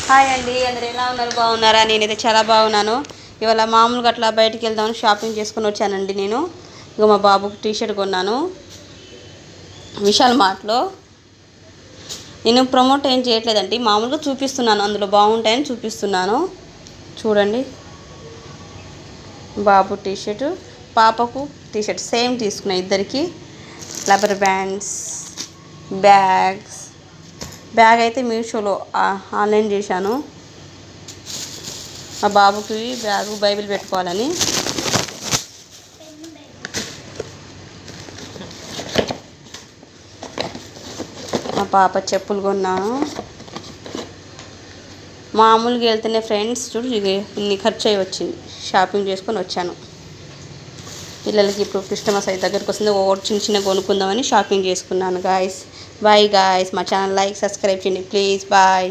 Hi అండి, అందరు ఎలా ఉన్నారు? బాగున్నారా? నేనైతే చాలా బాగున్నాను. ఇవాళ మామూలుగా అట్లా బయటికి వెళ్దామని షాపింగ్ చేసుకొని వచ్చానండి. నేను ఇక మా బాబుకి టీషర్ట్ కొన్నాను విశాల్ మార్ట్లో. నేను ప్రమోట్ ఏం చేయట్లేదండి, మామూలుగా చూపిస్తున్నాను, అందులో బాగుంటాయని చూపిస్తున్నాను. చూడండి, బాబు టీషర్టు, పాపకు టీషర్ట్ సేమ్ తీసుకున్నాయి ఇద్దరికి. రబ్బర్ బ్యాండ్స్, బ్యాగ్ అయితే మీషోలో ఆన్లైన్ చేశాను. మా బాబుకి బ్యాగు బైబిల్ పెట్టుకోవాలని. మా పాప చెప్పులు కొన్నాను. మామూలుగా వెళ్తేనే ఫ్రెండ్స్ చూడు ఇన్ని ఖర్చు అయ్యి వచ్చింది, షాపింగ్ చేసుకొని వచ్చాను. పిల్లలకి ఇప్పుడు క్రిస్టమస్ అయితే దగ్గరికి వస్తుంది, చిన్న చిన్న కొనుక్కుందామని షాపింగ్ చేసుకున్నాను. గాయస్ బాయ్ గాయస్, మా ఛానల్ లైక్ సబ్స్క్రైబ్ చేయండి ప్లీజ్. బాయ్.